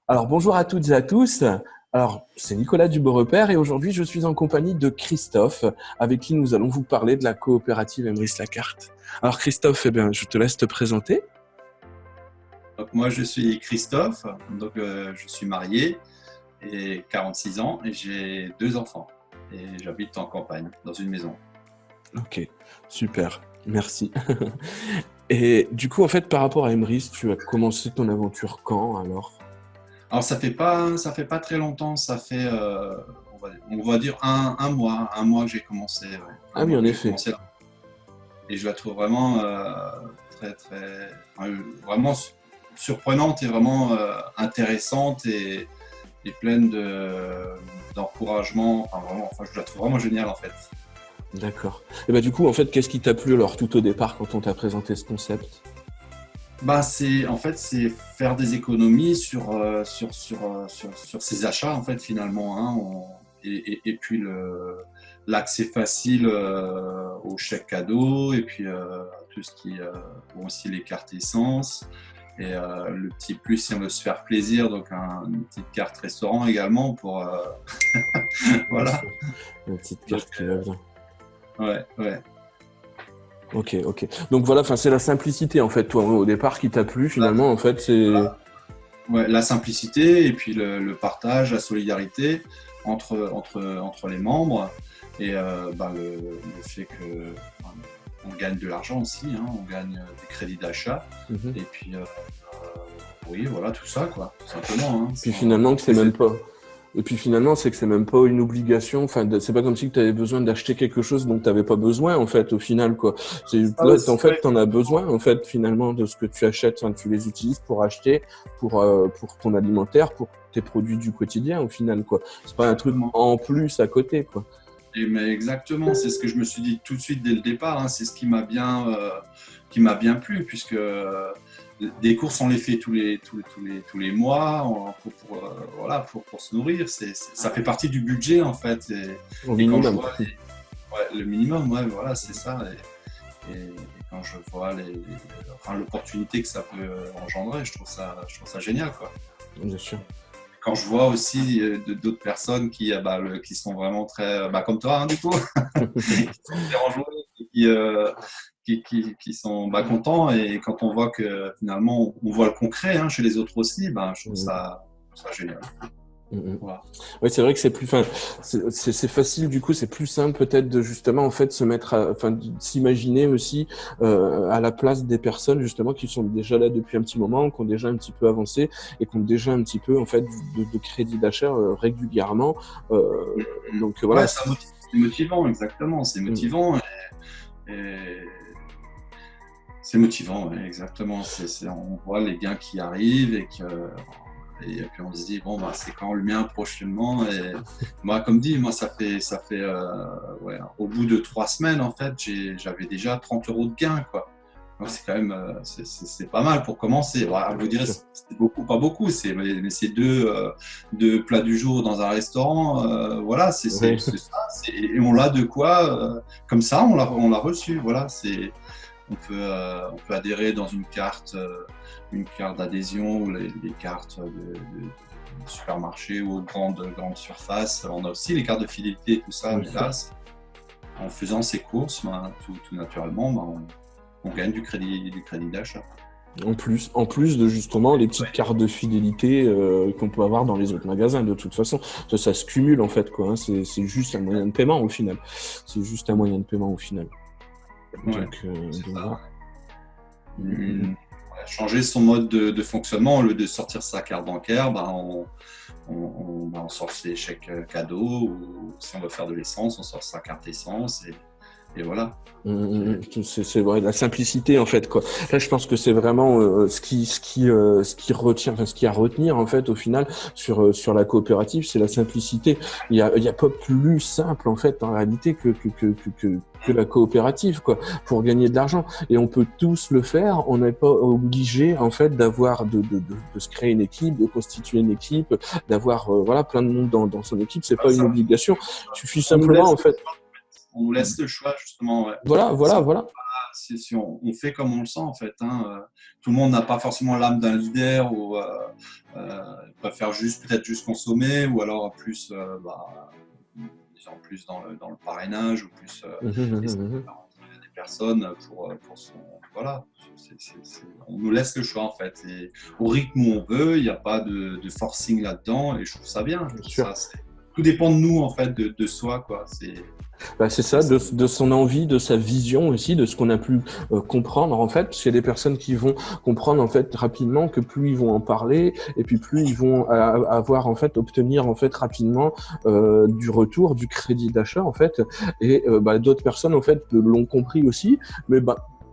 Alors bonjour à toutes et à tous. Alors c'est Nicolas Dubeau-Repère et aujourd'hui je suis en compagnie de Christophe avec qui nous allons vous parler de la coopérative Emrys-Lacarte. Alors Christophe, je te laisse te présenter. Donc moi je suis Christophe, je suis marié et 46 ans et j'ai 2 enfants et j'habite en campagne dans une maison. Ok, super, merci. Et du coup en fait par rapport à Emrys, tu as commencé ton aventure quand alors? Alors ça fait pas très longtemps, ça fait on va dire un mois que j'ai commencé, ouais. Un Ah oui mois en que j'ai effet. commencé là. Et je la trouve vraiment très très vraiment surprenante et vraiment intéressante et pleine d'encouragement. Enfin, je la trouve vraiment géniale en fait. D'accord. Et du coup en fait qu'est-ce qui t'a plu alors tout au départ quand on t'a présenté ce concept? Bah, c'est faire des économies sur ses achats, en fait, finalement, hein. Et puis l'accès facile aux chèques cadeaux, et puis tout ce qui. Bon, aussi les cartes essence, et le petit plus si on veut se faire plaisir, donc une petite carte restaurant également pour. Bien Voilà. sûr. Une petite Donc, carte qui va bien. ouais, ouais. Ok, ok. Donc voilà, enfin c'est la simplicité en fait, toi au départ qui t'a plu Voilà, finalement en fait c'est. ouais, la simplicité, et puis le partage, la solidarité entre les membres, et le fait que on gagne de l'argent aussi, hein, on gagne des crédits d'achat, Mhm. et puis oui, voilà, tout ça, quoi, tout simplement, hein, Puis finalement que c'est même pas. Et puis finalement c'est que c'est même pas une obligation. Enfin c'est pas comme si tu avais besoin d'acheter quelque chose dont tu n'avais pas besoin en fait au final quoi. C'est ça là en aussi, fait ouais. t'en as besoin en fait finalement de ce que tu achètes. Enfin, tu les utilises pour acheter, pour ton alimentaire, pour tes produits du quotidien au final quoi. C'est pas un truc Exactement. en plus à côté quoi. Mais exactement, c'est ce que je me suis dit tout de suite dès le départ, hein, c'est ce qui m'a bien plu, puisque des courses on les fait tous les mois voilà, pour se nourrir, ça fait partie du budget en fait, Au et quand je minimum. vois ouais, le minimum, ouais, voilà, c'est ça, et quand je vois l'opportunité que ça peut engendrer, je trouve ça génial, quoi. Bien sûr. Quand je vois aussi d'autres personnes qui sont vraiment très, comme toi, hein, du coup, qui sont très enjoués, et qui sont contents, et quand on voit que finalement on voit le concret, hein, chez les autres aussi, je trouve ça génial. Mhm. Voilà. Oui, c'est vrai que c'est plus, enfin, c'est facile. Du coup, c'est plus simple peut-être de justement en fait se mettre, enfin, de s'imaginer aussi à la place des personnes justement qui sont déjà là depuis un petit moment, qui ont déjà un petit peu avancé et qui ont déjà un petit peu en fait de crédit d'achat régulièrement. Donc voilà. Ouais, c'est motivant, exactement, c'est motivant, et c'est motivant, ouais, exactement. On voit les gains qui arrivent, et puis on se dit, bon, c'est quand le mien prochainement. Et moi, comme dit, moi, ça fait ouais, au bout de 3 semaines, en fait, j'avais déjà 30 euros de gains, quoi. Donc c'est quand même c'est pas mal pour commencer. Voilà, vous Bien direz, sûr. c'est beaucoup, pas beaucoup, mais c'est deux plats du jour dans un restaurant, voilà, Oui. c'est ça. Et on l'a de quoi, comme ça, on l'a reçu. Voilà, on peut adhérer dans une carte d'adhésion, ou les cartes de supermarché ou de grandes surfaces. On a aussi les cartes de fidélité et tout ça, Bien mais sûr. là, en faisant ces courses, tout naturellement, on gagne du crédit d'achat. En plus de justement les petites cartes de fidélité qu'on peut avoir dans les autres magasins, de toute façon, ça se cumule en fait quoi. Hein. C'est juste un moyen de paiement au final. C'est juste un moyen de paiement au final. Ouais, Donc c'est ça. voilà. Changer son mode de fonctionnement, au lieu de sortir sa carte bancaire, on sort ses chèques cadeaux, ou si on veut faire de l'essence, on sort sa carte essence, et voilà. C'est vrai, la simplicité en fait quoi. Là, je pense que c'est vraiment ce qui retient, enfin ce qui a à retenir en fait au final sur la coopérative, c'est la simplicité. Il y a pas plus simple en fait en réalité que la coopérative quoi pour gagner de l'argent. Et on peut tous le faire. On n'est pas obligé en fait de se créer une équipe, de constituer une équipe, d'avoir voilà plein de monde dans son équipe. C'est Bah, pas une ça, obligation. Il suffit on nous simplement laisse en fait. on nous laisse le choix, justement, ouais. Voilà, Si voilà, voilà. si on fait comme on le sent en fait. Tout le monde n'a pas forcément l'âme d'un leader ou préfère peut-être juste consommer ou alors plus, disons plus dans le parrainage ou plus essayer de faire rentrer des personnes pour son voilà. On nous laisse le choix en fait et au rythme où on veut, il n'y a pas de forcing là-dedans et je trouve ça bien. Tout dépend de nous en fait, de soi quoi. C'est ça, de son envie, de sa vision aussi, de ce qu'on a pu comprendre en fait. Parce qu'il y a des personnes qui vont comprendre en fait rapidement que plus ils vont en parler et puis plus ils vont avoir en fait obtenir en fait rapidement du retour, du crédit d'achat en fait. Et d'autres personnes en fait l'ont compris aussi, mais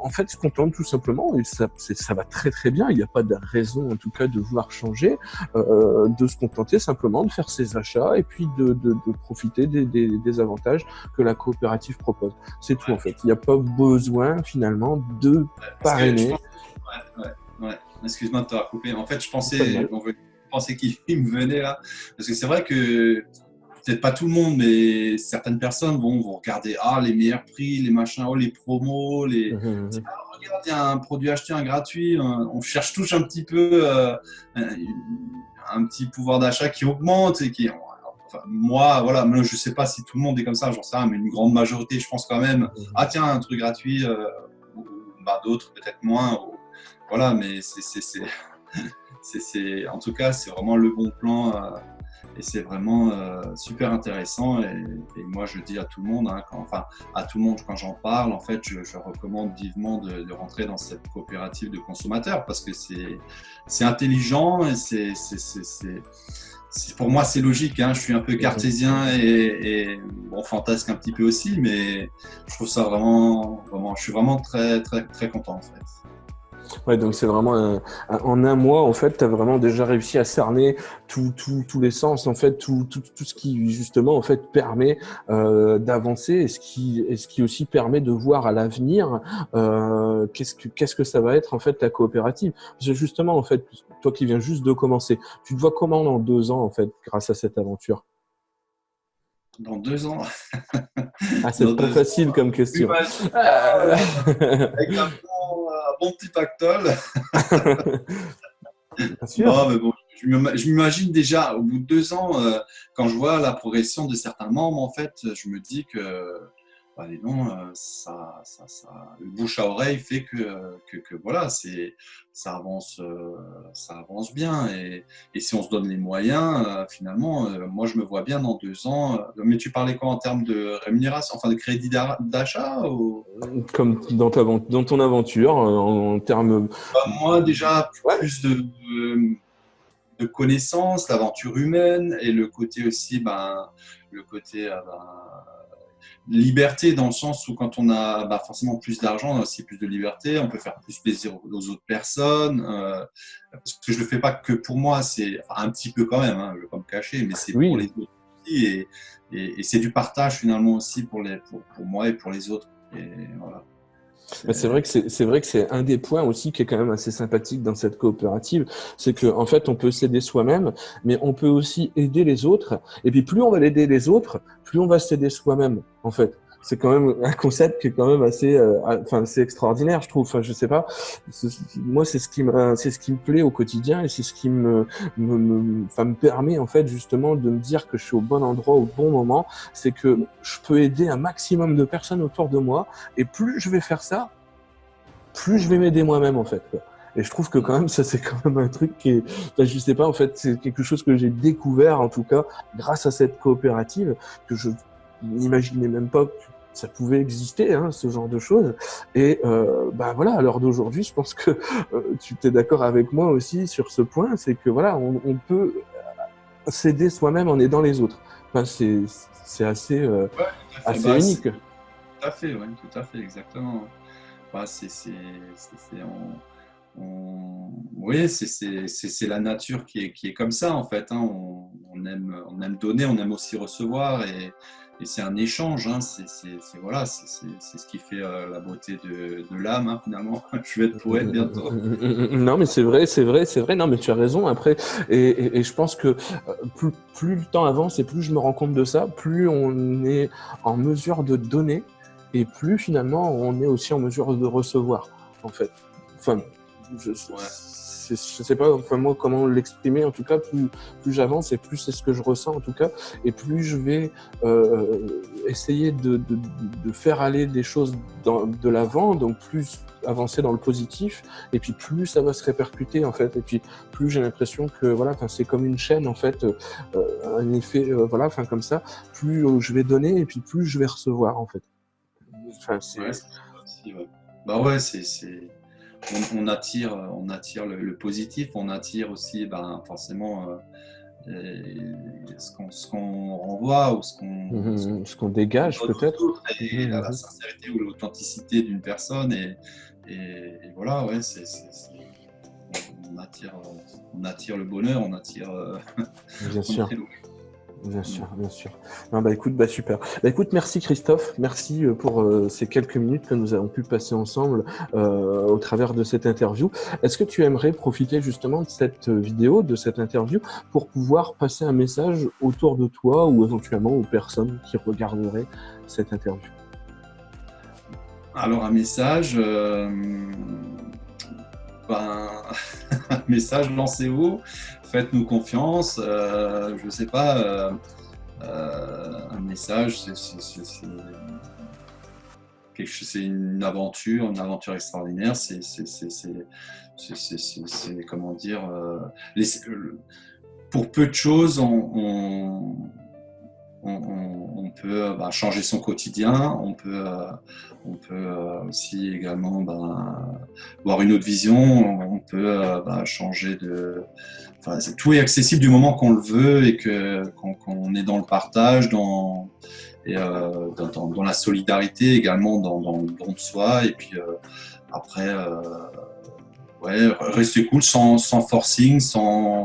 en fait, se contente tout simplement, et ça va très très bien. Il n'y a pas de raison, en tout cas, de vouloir changer, de se contenter simplement de faire ses achats et puis de profiter des avantages que la coopérative propose. C'est tout en fait. Il n'y a pas besoin finalement de parrainer. Excuse-moi de te couper. En fait, je pensais qu'il me venait là, parce que c'est vrai que peut-être pas tout le monde, mais certaines personnes vont regarder les meilleurs prix, les machins, les promos, regarde, il y a un produit acheté, un gratuit. On cherche tous un petit peu un petit pouvoir d'achat qui augmente et qui. Enfin, moi, voilà, je sais pas si tout le monde est comme ça, j'en sais rien, mais une grande majorité, je pense quand même. Tiens, un truc gratuit, d'autres peut-être moins. Voilà, mais en tout cas, c'est vraiment le bon plan. Et c'est vraiment super intéressant et moi je dis à tout le monde, quand j'en parle, en fait je recommande vivement de rentrer dans cette coopérative de consommateurs parce que c'est intelligent et pour moi c'est logique, je suis un peu cartésien et fantasque un petit peu aussi, mais je trouve ça vraiment, je suis vraiment très très très content en fait. Ouais, donc c'est vraiment en un mois en fait, tu as vraiment déjà réussi à cerner tous les sens en fait, tout ce qui justement en fait permet d'avancer et ce qui aussi permet de voir à l'avenir qu'est-ce que ça va être en fait la coopérative. Parce que justement en fait, toi qui viens juste de commencer, tu te vois comment dans 2 ans en fait grâce à cette aventure? Dans 2 ans. C'est pas facile comme question. Avec un bon petit pactole. Bien sûr. Non, mais bon, je m'imagine déjà au bout de 2 ans, quand je vois la progression de certains membres, en fait, je me dis que le bouche à oreille fait que voilà, ça avance bien et si on se donne les moyens, finalement, moi je me vois bien dans 2 ans. Mais tu parlais quoi en termes de rémunération, enfin de crédit d'achat ou... Comme dans ton aventure, en termes. Moi déjà plus de connaissances, l'aventure humaine et le côté aussi, liberté dans le sens où quand on a forcément plus d'argent, on a aussi plus de liberté, on peut faire plus plaisir aux autres personnes. Parce que je le fais pas que pour moi, c'est un petit peu quand même, je vais pas me cacher, mais c'est pour les autres aussi et c'est du partage finalement aussi pour moi et pour les autres. Et voilà. C'est vrai que c'est un des points aussi qui est quand même assez sympathique dans cette coopérative, c'est que en fait on peut s'aider soi-même, mais on peut aussi aider les autres. Et puis plus on va aider les autres, plus on va s'aider soi-même. En fait, c'est quand même un concept qui est quand même assez, c'est extraordinaire, je trouve. Enfin, je sais pas. Moi, c'est ce qui me plaît au quotidien et c'est ce qui me permet en fait justement de me dire que je suis au bon endroit au bon moment. C'est que je peux aider un maximum de personnes autour de moi et plus je vais faire ça, plus je vais m'aider moi-même en fait. Et je trouve que quand même, ça c'est quand même un truc qui est, je sais pas, en fait, c'est quelque chose que j'ai découvert en tout cas grâce à cette coopérative que je n'imaginais même pas que ça pouvait exister, ce genre de choses. Et voilà, à l'heure d'aujourd'hui, je pense que tu es d'accord avec moi aussi sur ce point, c'est que voilà, on peut s'aider soi-même en aidant les autres. Enfin, c'est assez unique. Tout à fait, tout à fait, exactement. Oui, c'est la nature qui est comme ça en fait. On aime donner, on aime aussi recevoir et c'est un échange. C'est ce qui fait la beauté de l'âme finalement. Je vais être poète bientôt. Non, mais c'est vrai. Non, mais tu as raison. Après, et je pense que plus le temps avance et plus je me rends compte de ça, plus on est en mesure de donner. et plus finalement on est aussi en mesure de recevoir, en fait. Enfin, je sais pas, enfin moi comment l'exprimer, en tout cas plus j'avance et plus c'est ce que je ressens en tout cas, et plus je vais essayer de faire aller des choses de l'avant, donc plus avancer dans le positif, et puis plus ça va se répercuter en fait, et puis plus j'ai l'impression que voilà, enfin c'est comme une chaîne en fait, un effet voilà, enfin comme ça, plus je vais donner et puis plus je vais recevoir en fait. Enfin c'est Ouais, c'est ça aussi, ouais. Bah ouais, on attire le positif, on attire aussi ben, forcément ce qu'on renvoie ou ce qu'on dégage peut-être. et la sincérité ou l'authenticité d'une personne et voilà, ouais, on attire le bonheur, on attire Bien sûr. Bien sûr, bien sûr. Non, bah écoute, bah super. Bah écoute, merci Christophe, merci pour ces quelques minutes que nous avons pu passer ensemble au travers de cette interview. Est-ce que tu aimerais profiter justement de cette vidéo, de cette interview, pour pouvoir passer un message autour de toi ou éventuellement aux personnes qui regarderaient cette interview? Alors un message, un message, lancez-vous, faites-nous confiance. Je sais pas, un message, c'est une aventure extraordinaire. C'est comment dire, pour peu de choses, on peut changer son quotidien, on peut aussi également avoir une autre vision, on peut changer de... Enfin, tout est accessible du moment qu'on le veut et qu'on est dans le partage, dans la solidarité également, dans le don de soi. Et puis après, ouais, rester cool sans forcing, en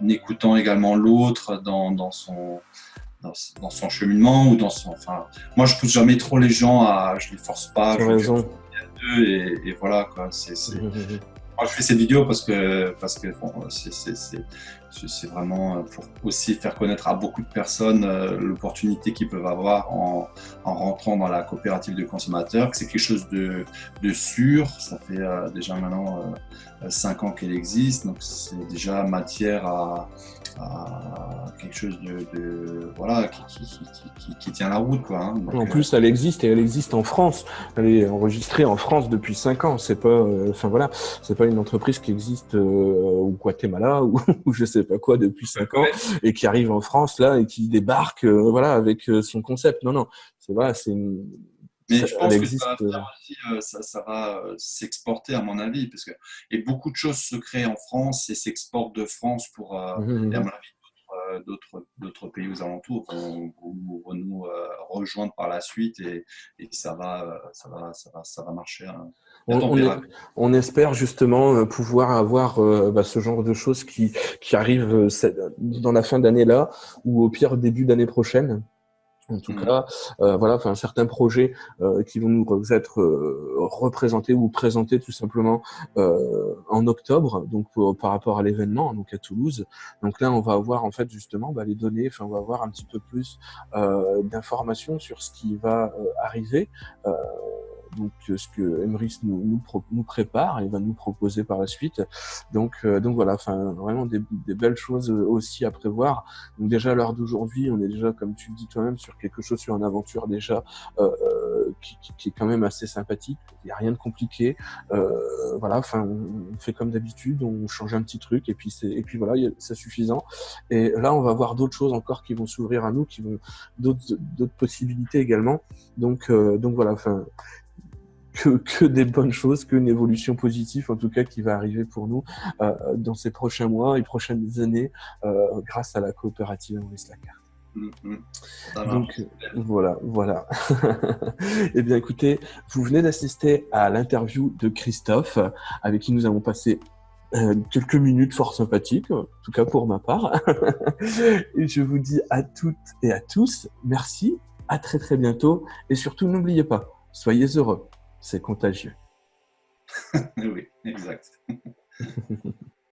écoutant également l'autre dans son cheminement ou enfin, moi je pousse jamais trop les gens je les force pas, Tu as raison. Et voilà quoi. Moi, je fais cette vidéo parce que bon, c'est vraiment pour aussi faire connaître à beaucoup de personnes l'opportunité qu'ils peuvent avoir en rentrant dans la coopérative de consommateurs, que c'est quelque chose de sûr. Ça fait déjà maintenant 5 ans qu'elle existe, donc c'est déjà matière à quelque chose de voilà qui tient la route quoi. Hein. Donc, en plus, elle existe et elle existe en France. Elle est enregistrée en France depuis 5 ans. C'est pas, enfin voilà, c'est pas une entreprise qui existe au Guatemala ou, ou je sais pas quoi depuis 5 ans et qui arrive en France là et qui débarque voilà avec son concept. Non, non, c'est voilà, c'est une... Mais je pense que existe, ça va s'exporter à mon avis, parce que et beaucoup de choses se créent en France et s'exportent de France pour, et à mon avis, d'autres pays aux alentours vont nous rejoindre par la suite et ça va marcher. Hein. On espère justement pouvoir avoir ce genre de choses qui arrivent dans la fin d'année là ou au pire début d'année prochaine. En tout cas, voilà, enfin certains projets qui vont nous être représentés ou présentés tout simplement en octobre, donc par rapport à l'événement, donc à Toulouse. Donc là, on va avoir en fait justement les données, enfin on va avoir un petit peu plus d'informations sur ce qui va arriver. Donc ce que Emrys nous prépare et va nous proposer par la suite. Donc voilà, enfin vraiment des belles choses aussi à prévoir. Donc déjà à l'heure d'aujourd'hui, on est déjà, comme tu le dis toi-même, sur quelque chose, sur une aventure déjà qui est quand même assez sympathique. Il n'y a rien de compliqué. Voilà, enfin on fait comme d'habitude, on change un petit truc et puis voilà, c'est suffisant. Et là, on va voir d'autres choses encore qui vont s'ouvrir à nous, qui vont d'autres possibilités également. Donc voilà, enfin que des bonnes choses, qu'une évolution positive en tout cas qui va arriver pour nous dans ces prochains mois et prochaines années grâce à la coopérative Emrys Lacarte. Donc voilà. Eh bien écoutez, vous venez d'assister à l'interview de Christophe avec qui nous avons passé quelques minutes fort sympathiques, en tout cas pour ma part. Et je vous dis à toutes et à tous, merci, à très très bientôt et surtout n'oubliez pas, soyez heureux. C'est contagieux. Oui, exact.